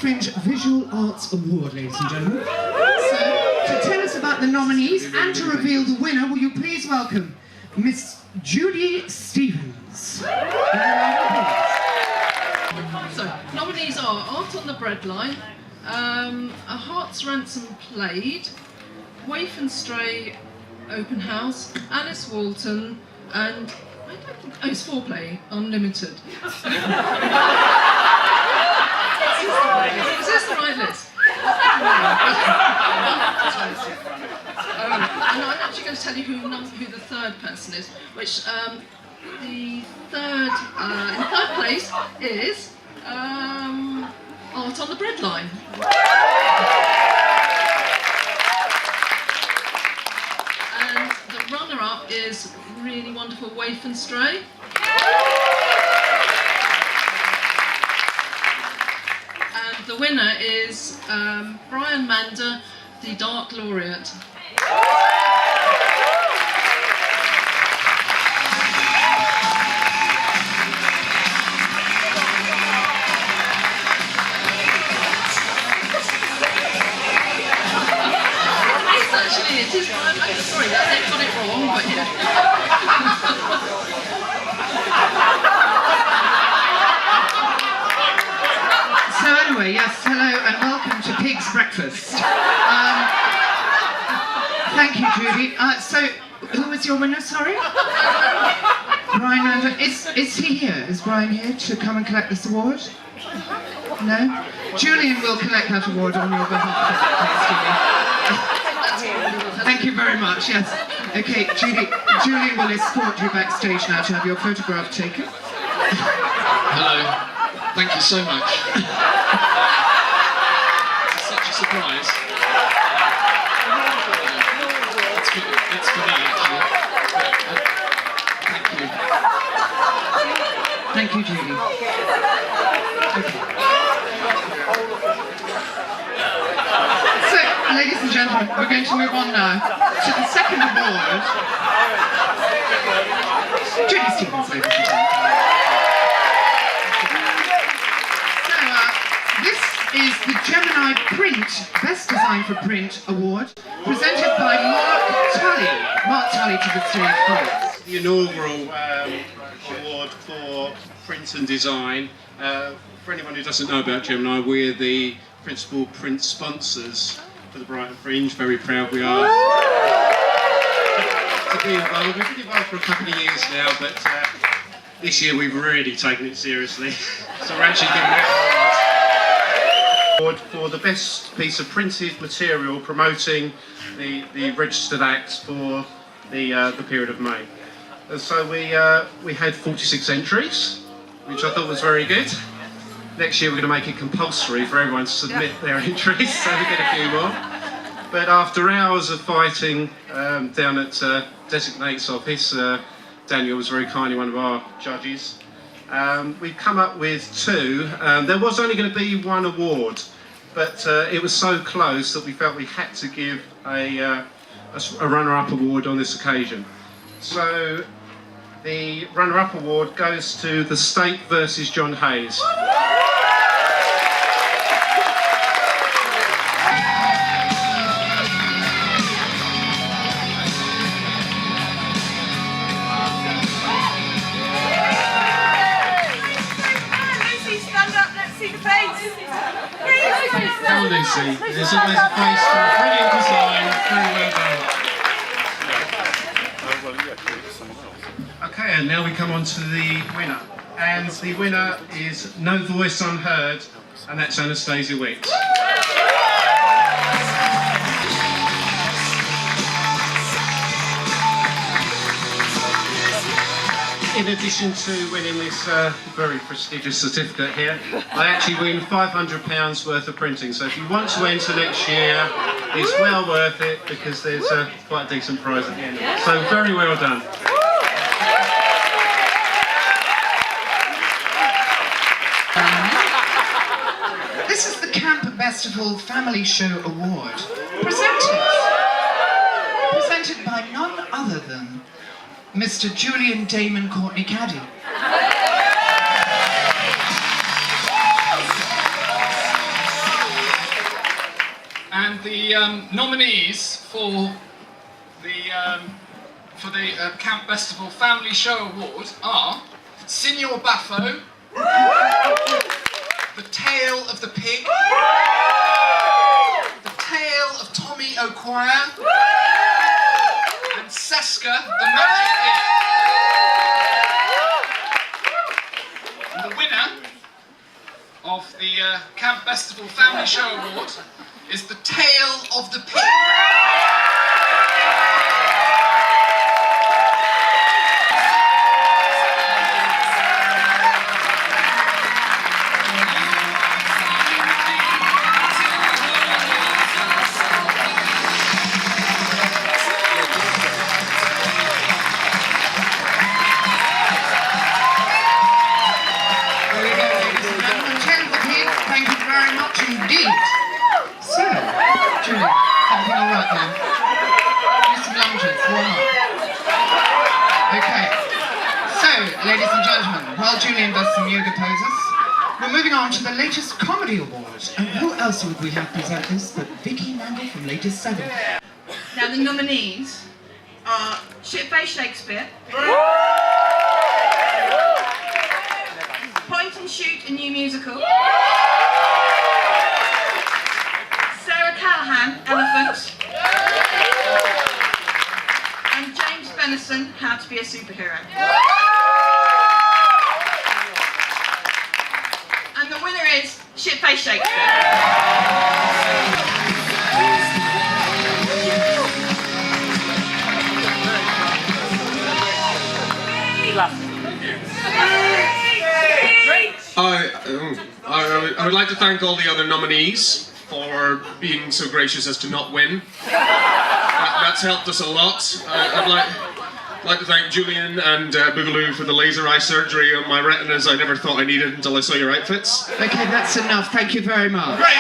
Fringe Visual Arts Award, ladies and gentlemen. So, to tell us about the nominees and to reveal the winner, will you please welcome Miss Judy Stevens. So, nominees are Art on the Breadline, A Heart's Ransom Played, Waif and Stray Open House, Alice Walton, and I don't think, it's Foreplay Unlimited. Is this the right list? And I'm actually going to tell you who the third person is, which the third in third place is Art on the Breadline. And the runner-up is really wonderful Waif and Stray. And the winner is Brian Mander, the Dark Laureate. It is, I'm sorry that they got it wrong, but yeah. So anyway, yes, hello and welcome to Pig's Breakfast. Thank you, Judy. So, who was your winner, sorry? Brian Mander. Is he here? Is Brian here to come and collect this award? No? Julian will collect that award on your behalf. Thank you very much, yes. Okay, Julian will escort you backstage now to have your photograph taken. Hello. Thank you so much. It's such a surprise. It's for me, actually. Thank you. Thank you, Judy. Okay. Ladies and gentlemen, we're going to move on now to the second award. Judy Stevens, ladies and gentlemen. So, this is the Gemini Print Best Design for Print Award, presented by Mark Tully. Mark Tully to the stage, please. The inaugural award for print and design. For anyone who doesn't know about Gemini, we're the principal print sponsors for the Brighton Fringe. Very proud we are to be involved. We've been involved for a couple of years now, but this year we've really taken it seriously. So we're actually giving it an award for the best piece of printed material promoting the registered acts for the period of May. And so we had 46 entries, which I thought was very good. Next year we're going to make it compulsory for everyone to submit their entries, so we get a few more. But after hours of fighting down at Designate's office, Daniel was very kindly one of our judges, we've come up with two. There was only going to be one award, but it was so close that we felt we had to give a runner-up award on this occasion. So the runner-up award goes to The State versus John Hayes. Come on, Lucy. There's always a face for a brilliant design. Very well done. Okay, and now we come on to the winner. And the winner is No Voice Unheard, and that's Anastasia Witt. In addition to winning this very prestigious certificate here, I actually win £500 worth of printing. So if you want to enter next year, it's well worth it because there's quite a decent prize at the end. So very well done. This is the Camp Festival Family Show Award, presented by none other than Mr. Julian Damon Courtney Caddy. And the nominees for the Camp Festival Family Show Award are Signor Baffo, The Tale of the Pig, The Tale of Tommy O'Quire, and Seska, the Magic Pig. And the winner of the Camp Festival Family Show Award is The Tale of the Pig. Indeed. So, Julian, everything all right now? Do some lunges, warm up. Okay. So, ladies and gentlemen, while Julian does some yoga poses, we're moving on to the latest comedy award. And who else would we have present this but Vicky Mangle from Latest 7? Now the nominees are Shitface Shakespeare, Point and Shoot, a new musical, Elephant, and James Benison, How to Be a Superhero. And the winner is Shitface Shakespeare. I would like to thank all the other nominees for being so gracious as to not win. That's helped us a lot. I'd like to thank Julian and Boogaloo for the laser eye surgery on my retinas I never thought I needed until I saw your outfits. Okay, that's enough. Thank you very much. Great!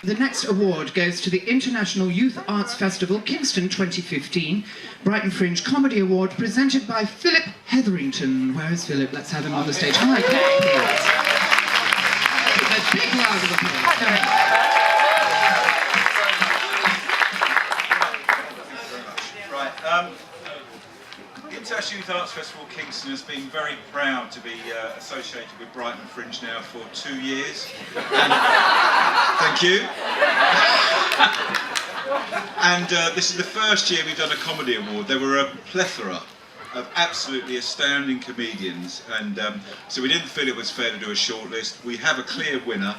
The next award goes to the International Youth Arts Festival, Kingston 2015, Brighton Fringe Comedy Award, presented by Philip Hetherington. Where is Philip? Let's have him on the stage. Hi, Philip. A big round of Right, the International Youth Arts Festival Kingston has been very proud to be associated with Brighton Fringe now for 2 years. And, thank you. And this is the first year we've done a comedy award. There were a plethora of absolutely astounding comedians, and so we didn't feel it was fair to do a shortlist. We have a clear winner,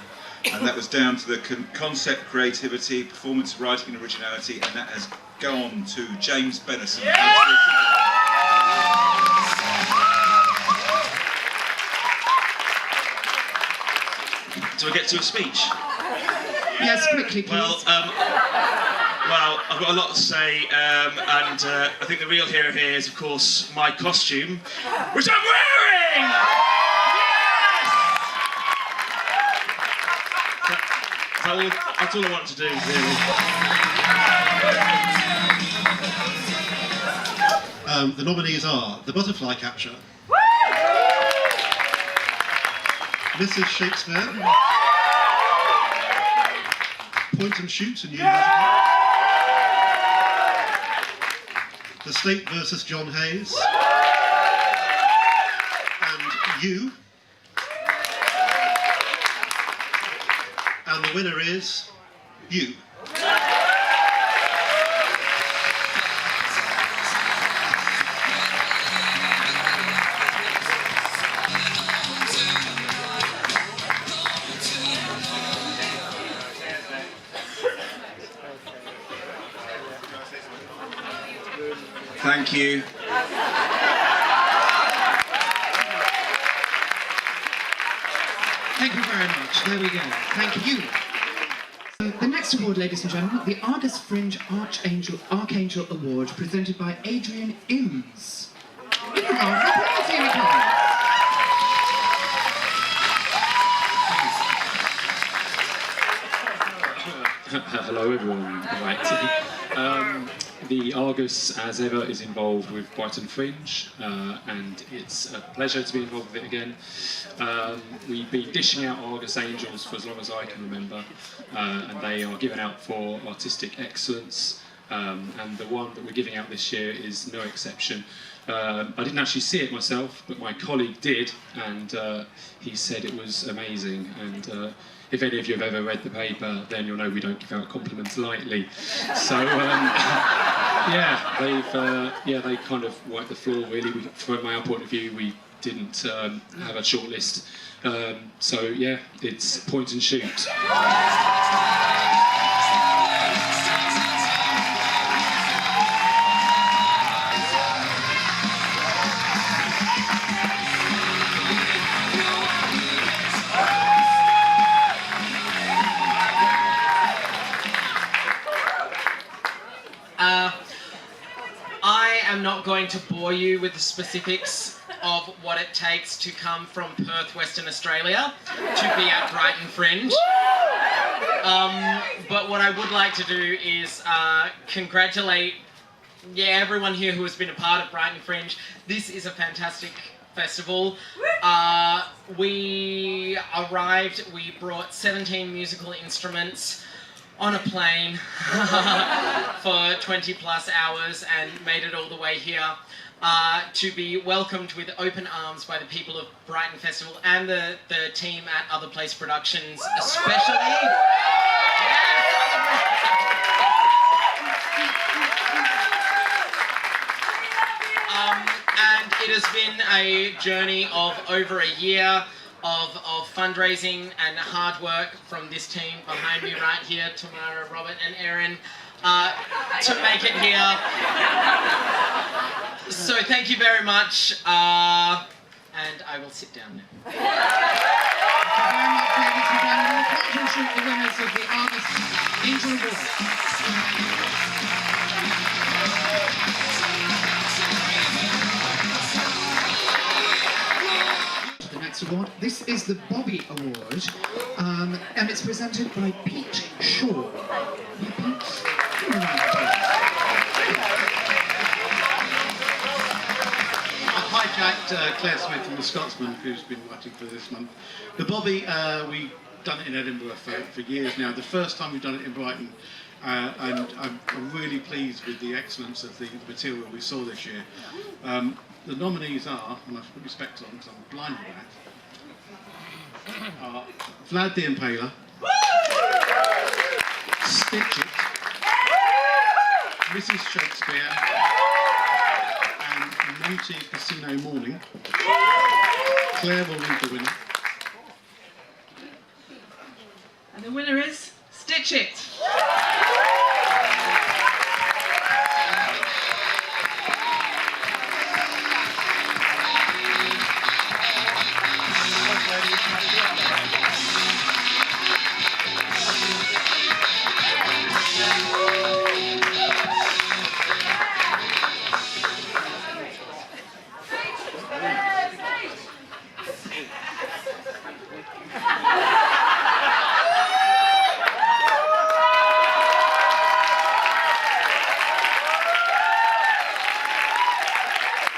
and that was down to the concept creativity, performance writing and originality, and that has gone to James Benison. Do I get to a speech? Yes, quickly, please. Well, I've got a lot to say, and I think the real hero here is, of course, my costume, which I'm wearing! Yes! That's all I want to do, really. The nominees are The Butterfly Catcher, Mrs. Shakespeare, Point and Shoot, a new musical, The State versus John Hayes, and You. And the winner is You. Thank you. Thank you very much. There we go. Thank you. The next award, ladies and gentlemen, the Argus Fringe Archangel Award, presented by Adrian Imms. Hello everyone. Right. The Argus, as ever, is involved with Brighton Fringe, and it's a pleasure to be involved with it again. We've been dishing out Argus Angels for as long as I can remember, and they are given out for artistic excellence, and the one that we're giving out this year is no exception. I didn't actually see it myself, but my colleague did, and he said it was amazing. And if any of you have ever read the paper, then you'll know we don't give out compliments lightly. So they kind of wiped the floor really. From our point of view, we didn't have a short list. So yeah, it's point and shoot. I am not going to bore you with the specifics of what it takes to come from Perth, Western Australia, to be at Brighton Fringe. But what I would like to do is congratulate everyone here who has been a part of Brighton Fringe. This is a fantastic festival. We arrived, we brought 17 musical instruments on a plane for 20 plus hours and made it all the way here to be welcomed with open arms by the people of Brighton Festival and the team at Other Place Productions especially. And it has been a journey of over a year of fundraising and hard work from this team behind me right here, Tamara, Robert and Erin, to make it here. So thank you very much, and I will sit down now. Thank you very much, ladies and gentlemen. Congratulations the winners of the Argus Angel Award. Award. This is the Bobby Award, and it's presented by Pete Shaw. Yeah, Pete? I hijacked Claire Smith from The Scotsman, who's been watching for this month. The Bobby, we've done it in Edinburgh for years now. The first time we've done it in Brighton, and I'm really pleased with the excellence of the material we saw this year. The nominees are, and I've put my specs on because I'm blind with that, are Vlad the Impaler, Stitch It, Mrs. Shakespeare, and Monte Casino Morning. Claire will read the winner. And the winner is Stitch It.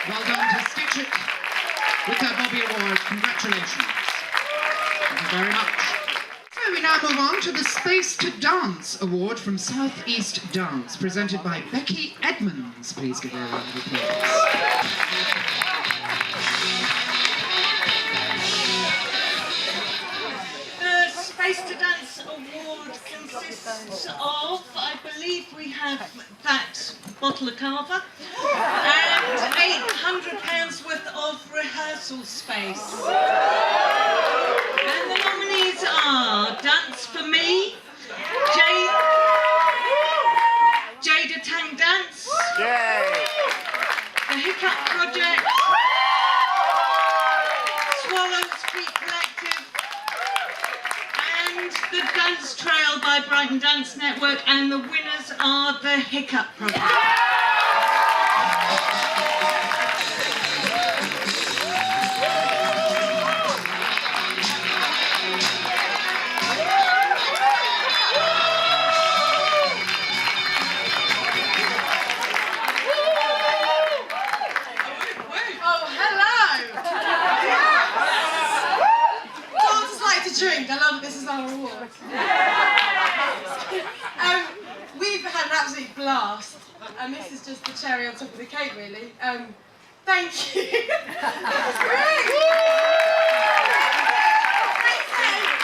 Well done to Stitch It with their Bobby Award. Congratulations. Thank you very much. So we now move on to the Space to Dance Award from South East Dance, presented by Becky Edmonds. Please give her a round of applause. The Space to Dance Award consists of, I believe we have that bottle of Carver and £800 worth of rehearsal space. And the nominees are Dance for Me, Jada Tang Dance, The Hiccup Project, Swallows Creek Collective, and the Dance Trail by Brighton Dance Network, and the winners are the Hiccup Project. We've had an absolute blast, and this is just the cherry on top of the cake, really. Thank you. That's great.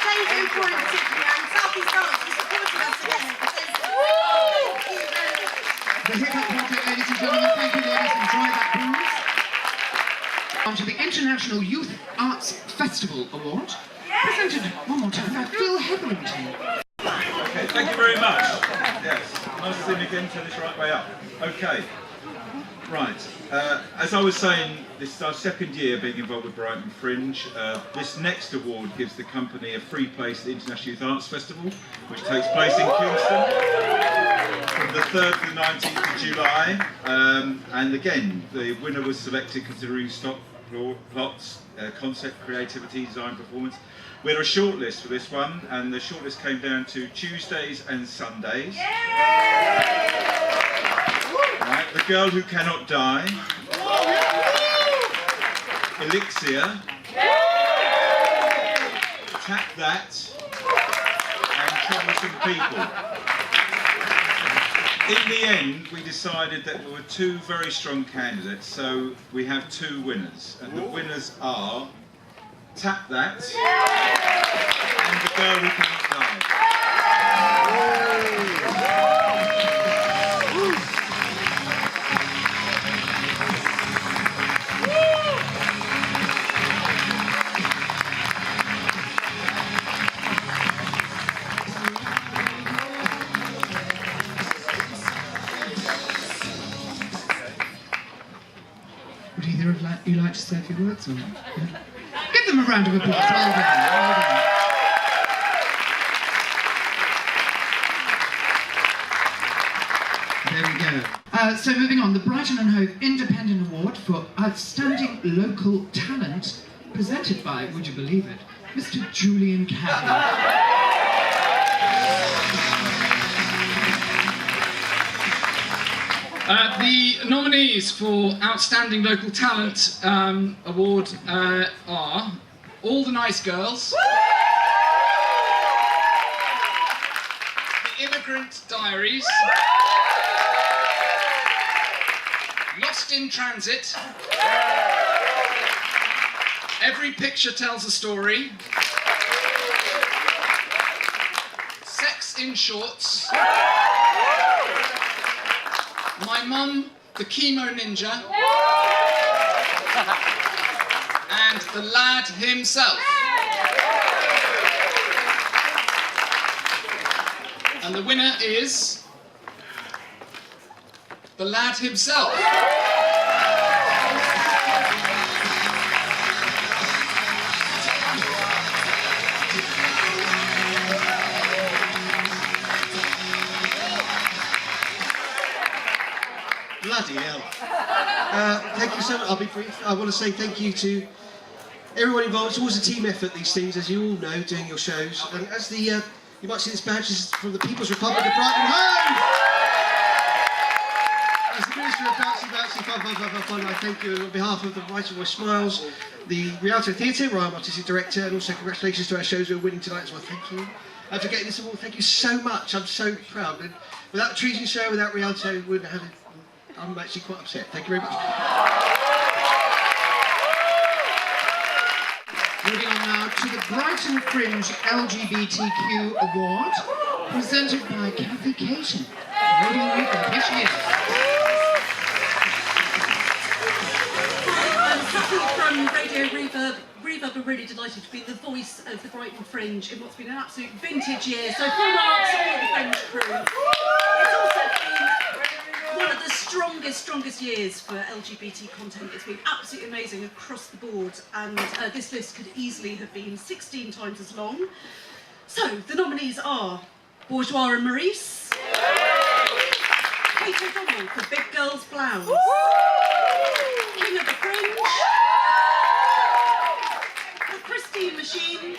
Thank you for it, particularly, and South East Dance for supporting us again. The Hip Hop Project, ladies and gentlemen, thank you, ladies. Enjoy that booze. On to the International Youth Arts Festival Award, presented one more time by Phil Hetherington. Okay, thank you very much. Yes, nice to see you again. Turn this right way up. Okay, right. As I was saying, this is our second year being involved with Brighton Fringe. This next award gives the company a free place at the International Youth Arts Festival, which takes place in Kingston from the 3rd to the 19th of July. And again, the winner was selected considering stock plots, concept, creativity, design, performance. We had a shortlist for this one, and the shortlist came down to Tuesdays and Sundays. Right, The Girl Who Cannot Die, Elixir, Tap That, and Troublesome People. In the end, we decided that there were two very strong candidates, so we have two winners, and the winners are Tap That and The Girl Who Cannot Die. Would either of you like to say a few words? Or yeah? Give them a round of applause. Well done. Well done. There we go. So moving on, the Brighton and Hove Independent Award for Outstanding Local Talent, presented by, would you believe it, Mr. Julian Caddy. The nominees for Outstanding Local Talent Award are All the Nice Girls, The Immigrant Diaries, Lost in Transit, Every Picture Tells a Story, Sex in Shorts, My Mum, the Chemo Ninja, and the Lad Himself. And the winner is the Lad Himself. Bloody hell. Thank you so much. I'll be brief. I want to say thank you to everyone involved. It's always a team effort, these things, as you all know, doing your shows. And as the, you might see this badge, this is from the People's Republic of Brighton Hove! As the Minister of Bouncy, Fun, I thank you on behalf of the Writer Voice Smiles, the Rialto Theatre, where I'm Artistic Director, and also congratulations to our shows who are winning tonight as well. Thank you. And for getting this award, thank you so much. I'm so proud. And without the Treason Show, without Rialto, we wouldn't have it. I'm actually quite upset. Thank you very much. Moving on now to the Brighton Fringe LGBTQ Award, presented by Kathy Cation. Radio Reverb, here she is. I'm Kathy from Radio Reverb. Reverb are really delighted to be the voice of the Brighton Fringe in what's been an absolute vintage year. So full marks all of the Fringe crew. It's also been one of the strongest years for LGBT content. It's been absolutely amazing across the board, and this list could easily have been 16 times as long. So the nominees are Bourgeois and Maurice, Kate O'Donnell for Big Girls Blouse, King of the Fringe, The Christine Machine,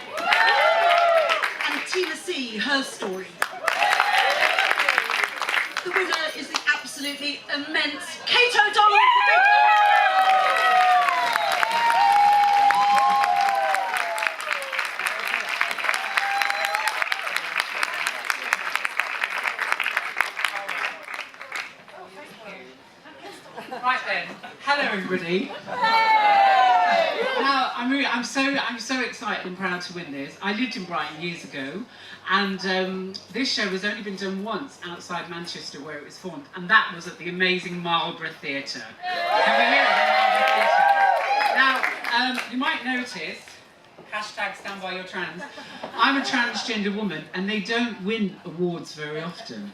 and Tina C, Her Story. The winner is the absolutely immense Kate O'Donnell for Big Girls. everybody. Now, I'm so excited and proud to win this. I lived in Brighton years ago, and this show has only been done once outside Manchester, where it was formed, and that was at the amazing Marlborough Theatre. Can we hear it? The Marlborough Theatre. Now, you might notice. #stand by your trans. I'm a transgender woman, and they don't win awards very often.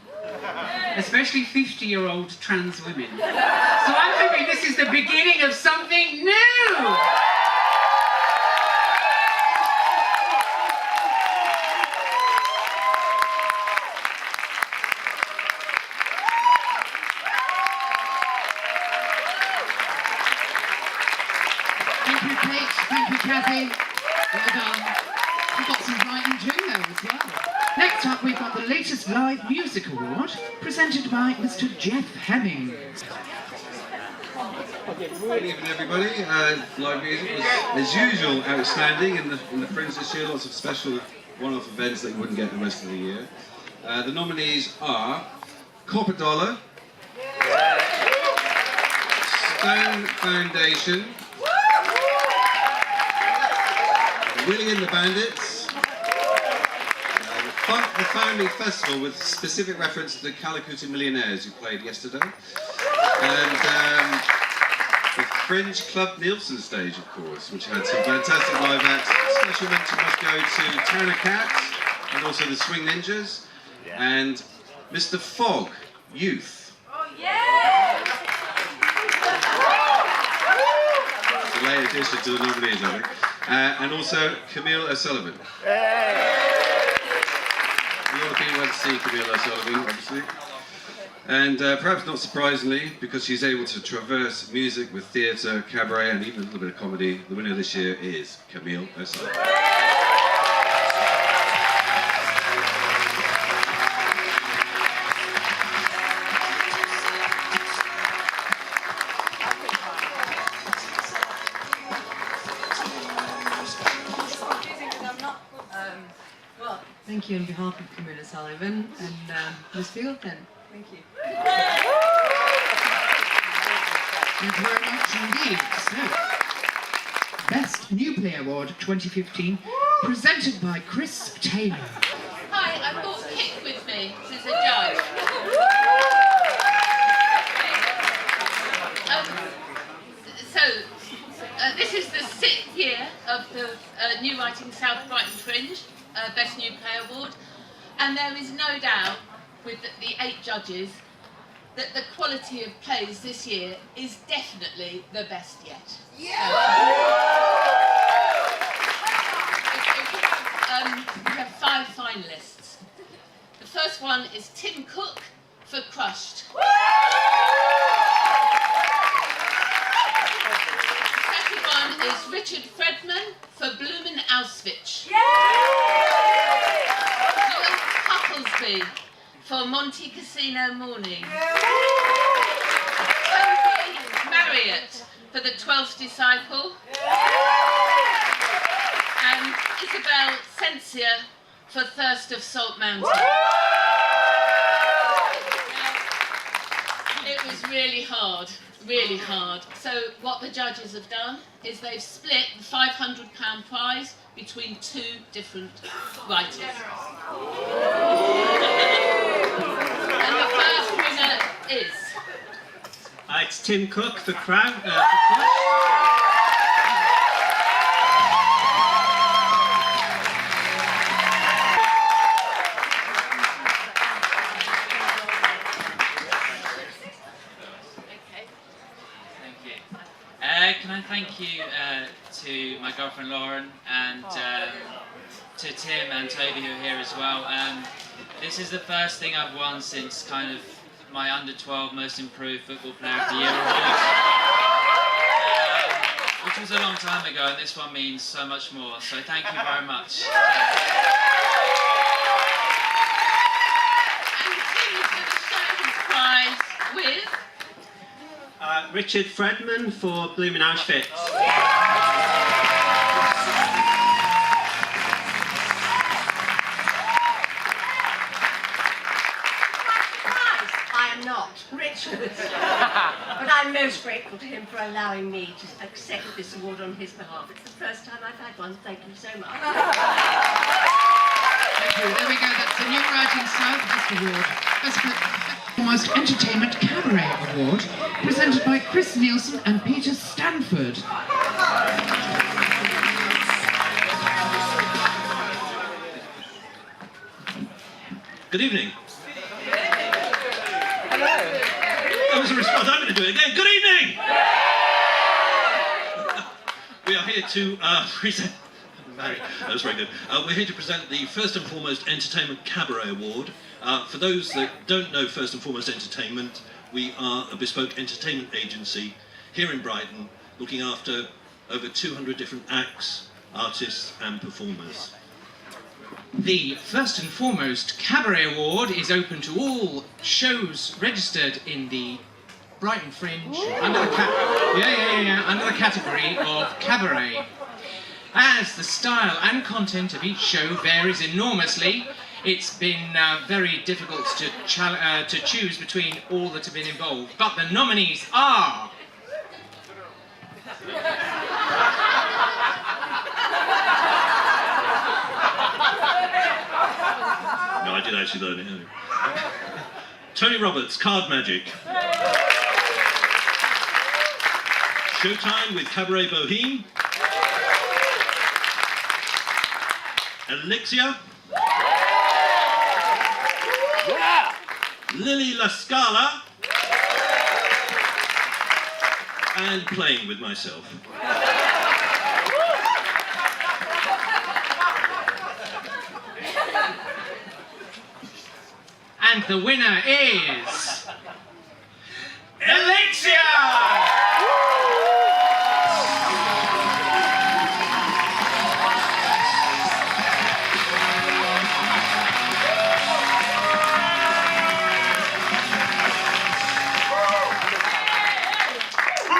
Especially 50-year-old trans women. So I'm hoping this is the beginning of something new! Thank you, Kate. Thank you, Kathy. Well done. We've got some Brighton gin there as well. Next up, we've got the latest live music award, presented by Mr. Jeff Hemming. Good evening, everybody. Live music was, as usual, outstanding in the Fringe this year. Lots of special one-off events that you wouldn't get the rest of the year. The nominees are Copper Dollar, Stone Foundation, Willie and the Bandits, the Family Festival with specific reference to the Calicuta Millionaires who played yesterday, and the Fringe Club Nielsen stage, of course, which had some fantastic live acts. Special mention must go to Tanner Cat and also the Swing Ninjas and Mr. Fogg Youth. Oh yeah! The late addition to the nominees, I think. And also Camille O'Sullivan. A lot of people went to see Camille O'Sullivan, obviously. And perhaps not surprisingly, because she's able to traverse music with theatre, cabaret, and even a little bit of comedy, the winner this year is Camille O'Sullivan. Thank you on behalf of Camilla Sullivan and Ms. Spiegeltent. Thank you. Thank you very much indeed. So, Best New Play Award 2015, presented by Chris Taylor. Hi, I've got Kit with me as a judge. This is the 6th year of the New Writing South Brighton Fringe Best New Play Award, and there is no doubt with the 8 judges that the quality of plays this year is definitely the best yet. Yeah! We have 5 finalists. The first one is Tim Cook for Crushed. The second one is Richard Fredman for Bloomin' Auschwitz. Noel Couplesby for Monte Cassino Morning. Toby Marriott for The 12th Disciple. And Isabel Sensia for Thirst of Salt Mountain. It was really hard. Really hard. So what the judges have done is they've split the £500 prize between 2 different writers. And the first winner is... It's Tim Cook for Crown. Can I thank you to my girlfriend Lauren and to Tim and Toby who are here as well. This is the first thing I've won since kind of my under-12 Most Improved Football Player of the Year award, which was a long time ago, and this one means so much more. So thank you very much. And Tim's going to share his prize with... Richard Fredman for Bloomin' Auschwitz. I am not, Richard. But I'm most grateful to him for allowing me to accept this award on his behalf. It's the first time I've had one. Thank you so much. Thank you. There we go. That's the New Writing Style Best Award. Best Most Entertainment Cabaret Award, presented by Chris Nielsen and Peter Stanford. Good evening. Hello. That was a response. I'm going to do it again. Good evening. We are here to present. That was very good. We're here to present the First and Foremost Entertainment Cabaret Award. For those that don't know First and Foremost Entertainment, we are a bespoke entertainment agency here in Brighton, looking after over 200 different acts, artists and performers. The First and Foremost Cabaret Award is open to all shows registered in the Brighton Fringe under the category of cabaret. As the style and content of each show varies enormously, it's been very difficult to choose between all that have been involved. But the nominees are... No, I did actually learn it. Tony Roberts, Card Magic. Showtime with Cabaret Boheme. Elixir. Yeah. Lily La Scala. And Playing with Myself. And the winner is... Elixir!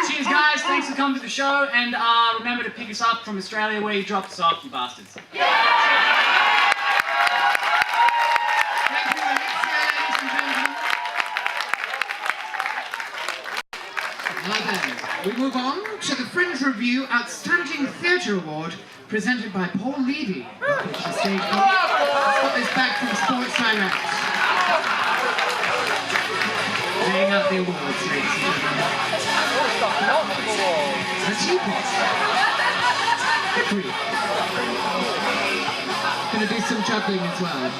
Cheers guys, thanks for coming to the show, and remember to pick us up from Australia where you dropped us off, you bastards. Now then, we move on to the Fringe Review Outstanding Theatre Award, presented by Paul Levy. Which is stage one. Let's got this back from Sports Direct. Laying out the awards, ladies and gentlemen. A teapot. Hickory. Gonna do some juggling as well.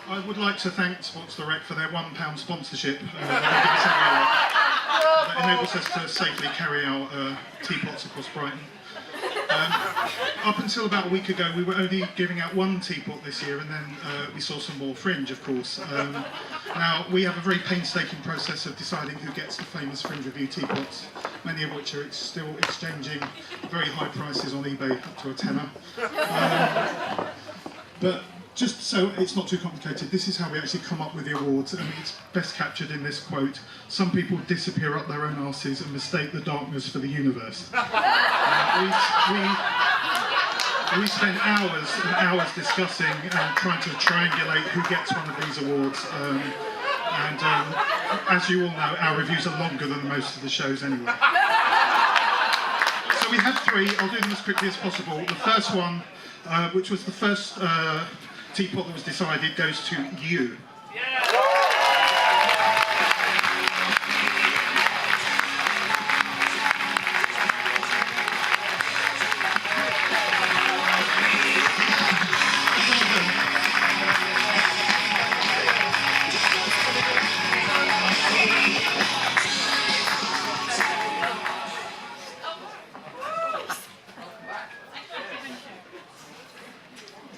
I would like to thank Sports Direct for their £1 sponsorship. That enables us to safely carry out teapots across Brighton. Up until about a week ago, we were only giving out one teapot this year, and then we saw some more Fringe, of course. Now, we have a very painstaking process of deciding who gets the famous Fringe Review teapots, many of which are still exchanging very high prices on eBay, up to a tenner. But just so it's not too complicated, this is how we actually come up with the awards, and it's best captured in this quote: "Some people disappear up their own arses and mistake the darkness for the universe." We spent hours and hours discussing and trying to triangulate who gets one of these awards, as you all know, our reviews are longer than most of the shows anyway. So we have three. I'll do them as quickly as possible. The first one, which was the first teapot that was decided, goes to you.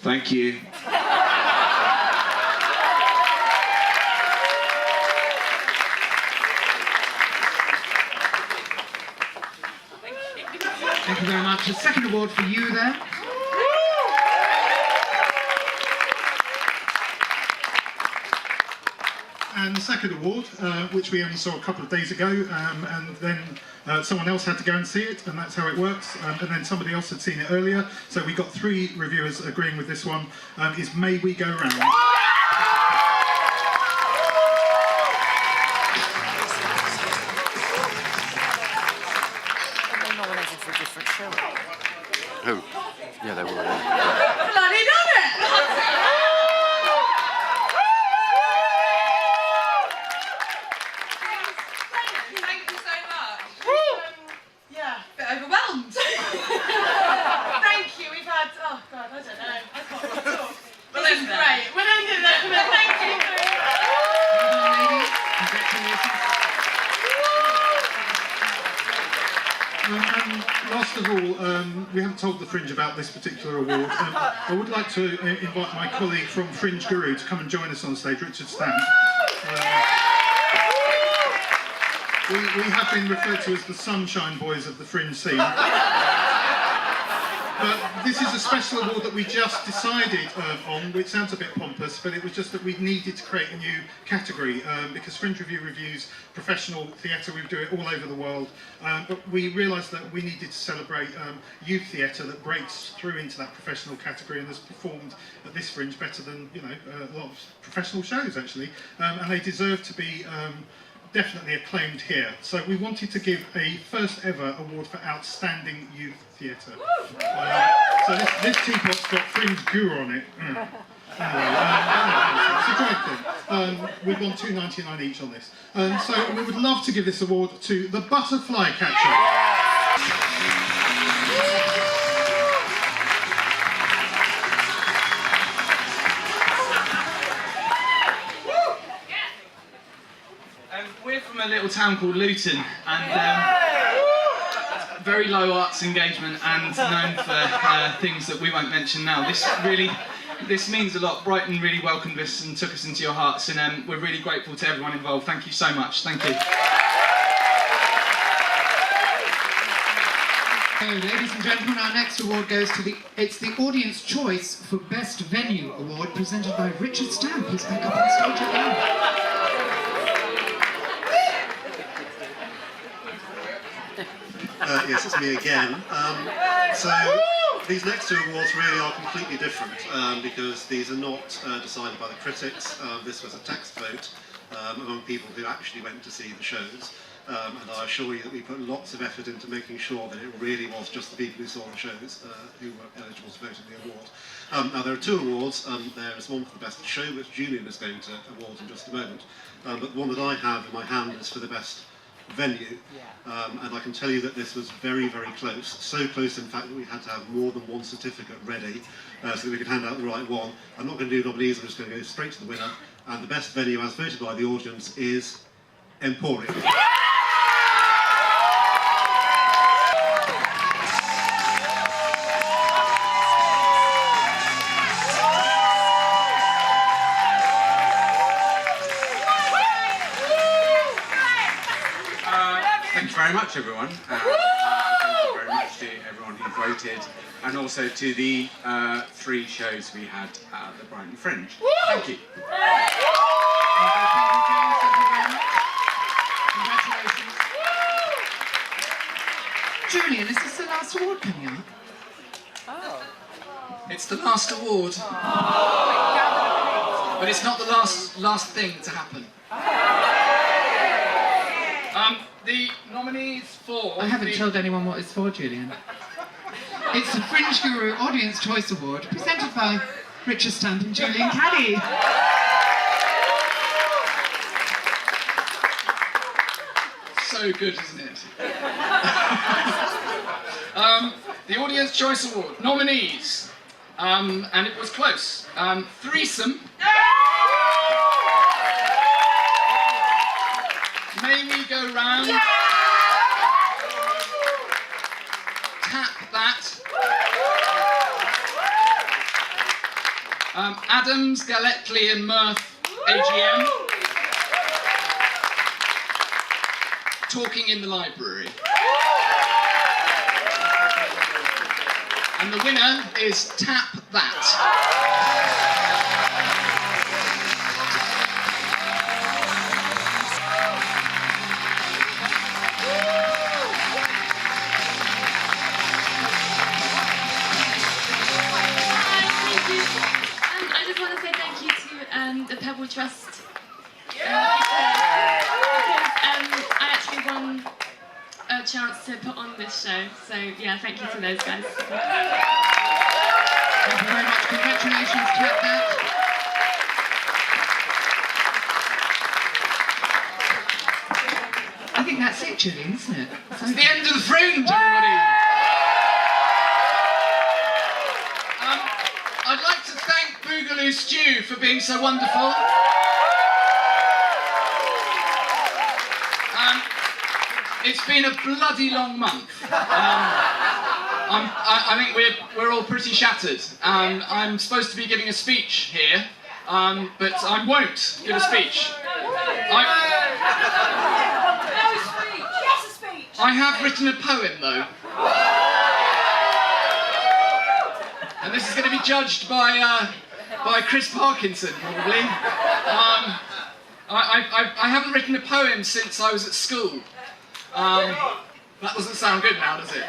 Thank you. Thank you very much. A second award for you there. And the second award, which we only saw a couple of days ago, and then someone else had to go and see it, and that's how it works, and then somebody else had seen it earlier, so we got three reviewers agreeing with this one, is May We Go Round. all, we haven't told the Fringe about this particular award. I would like to invite my colleague from Fringe Guru to come and join us on stage, Richard Stamp. We have been referred to as the Sunshine Boys of the Fringe scene. But this is a special award that we just decided on, which sounds a bit pompous, but it was just that we needed to create a new category because Fringe Review reviews professional theatre. We do it all over the world, but we realised that we needed to celebrate youth theatre that breaks through into that professional category and has performed at this Fringe better than a lot of professional shows actually, and they deserve to be definitely acclaimed here. So we wanted to give a first ever award for outstanding youth theatre. So this teapot's got Fringe Guru on it. Anyway, it's a joint thing. We've won £2.99 each on this. So we would love to give this award to the Butterfly Catcher. We're from a little town called Luton, and very low arts engagement and known for things that we won't mention now. This means a lot. Brighton really welcomed us and took us into your hearts, and we're really grateful to everyone involved. Thank you so much. Thank you. Ladies and gentlemen, our next award goes to the Audience Choice for Best Venue Award, presented by Richard Stamp. He's back up on stage again. Yes, it's me again. So these next two awards really are completely different because these are not decided by the critics. This was a text vote among people who actually went to see the shows. And I assure you that we put lots of effort into making sure that it really was just the people who saw the shows who were eligible to vote in the award. Now there are two awards. There is one for the best show, which Julian is going to award in just a moment. But the one that I have in my hand is for the best venue, and I can tell you that this was very, very close. So close, in fact, that we had to have more than one certificate ready so that we could hand out the right one. I'm not going to do nominees, I'm just going to go straight to the winner. And the best venue, as voted by the audience, is Emporium. Thank you very much, everyone. Thank you very much to everyone who voted, and also to the 3 shows we had at the Brighton Fringe. Thank you. Congratulations. Julian, is this the last award coming up? It's the last award. But it's not the last thing to happen. The nominees for... I haven't told anyone what it's for, Julian. It's the Fringe Guru Audience Choice Award, presented by Richard Stamp and Julian Caddy. So good, isn't it? The Audience Choice Award nominees, and it was close. Threesome. May We Go Round. Tap That. Adams, Galetly and Mirth AGM. Talking in the Library. And the winner is Tap That. I just want to say thank you to the Pebble Trust. Because I actually won a chance to put on this show. So yeah, thank you to those guys. Thank you very much. Congratulations, Tap That. I think that's it, Julian, isn't it? It's the end of the Fringe, everybody. I'd like to thank Boogaloo Stew for being so wonderful. It's been a bloody long month. I think we're all pretty shattered. I'm supposed to be giving a speech here, but I won't give a speech. I have written a poem, though. And this is going to be judged by Chris Parkinson, probably. I haven't written a poem since I was at school. That doesn't sound good now, does it?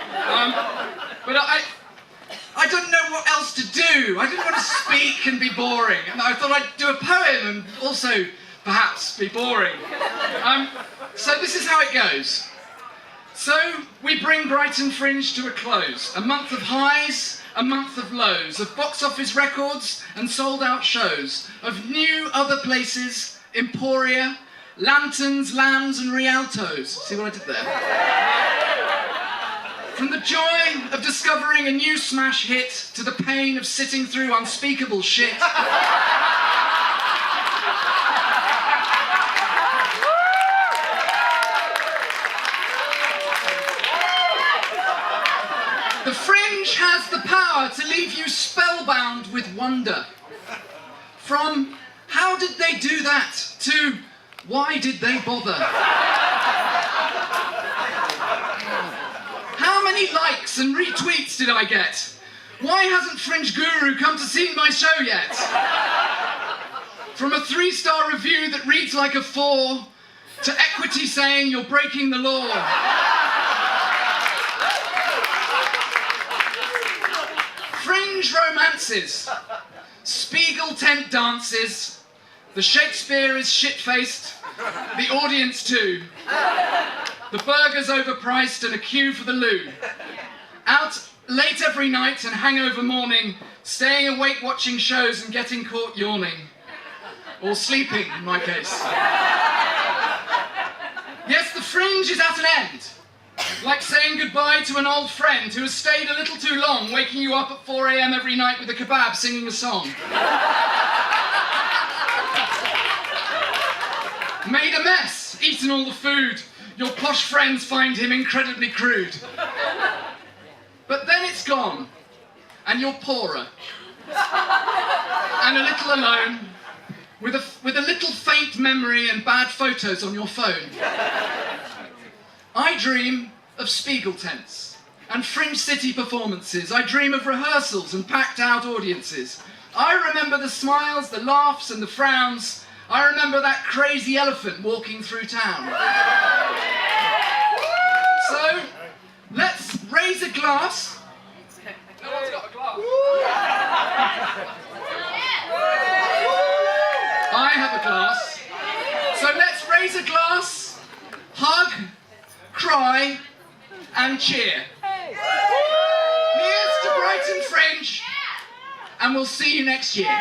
But I don't know what else to do. I didn't want to speak and be boring. And I thought I'd do a poem and also perhaps be boring. So this is how it goes. So we bring Brighton Fringe to a close. A month of highs, a month of lows, of box office records and sold out shows, of new other places, Emporia, lanterns, lambs and rialtos. See what I did there? From the joy of discovering a new smash hit to the pain of sitting through unspeakable shit. The Fringe has the power to leave you spellbound with wonder. From how did they do that to why did they bother? How many likes and retweets did I get? Why hasn't Fringe Guru come to see my show yet? From a 3-star review that reads like a 4 to Equity saying you're breaking the law. Fringe romances, Spiegeltent dances, the Shakespeare is shit-faced, the audience too. The burger's overpriced and a queue for the loo. Out late every night and hangover morning, staying awake watching shows and getting caught yawning. Or sleeping, in my case. Yes, the Fringe is at an end. Like saying goodbye to an old friend who has stayed a little too long, waking you up at 4 a.m. every night with a kebab singing a song. Made a mess, eaten all the food. Your posh friends find him incredibly crude. But then it's gone, and you're poorer. And a little alone, with a little faint memory and bad photos on your phone. I dream of Spiegeltents and Fringe City performances. I dream of rehearsals and packed out audiences. I remember the smiles, the laughs and the frowns. I remember that crazy elephant walking through town. So, let's raise a glass. No one's got a glass. I have a glass. So let's raise a glass, hug, cry, and cheer. Here's to Brighton Fringe, and we'll see you next year.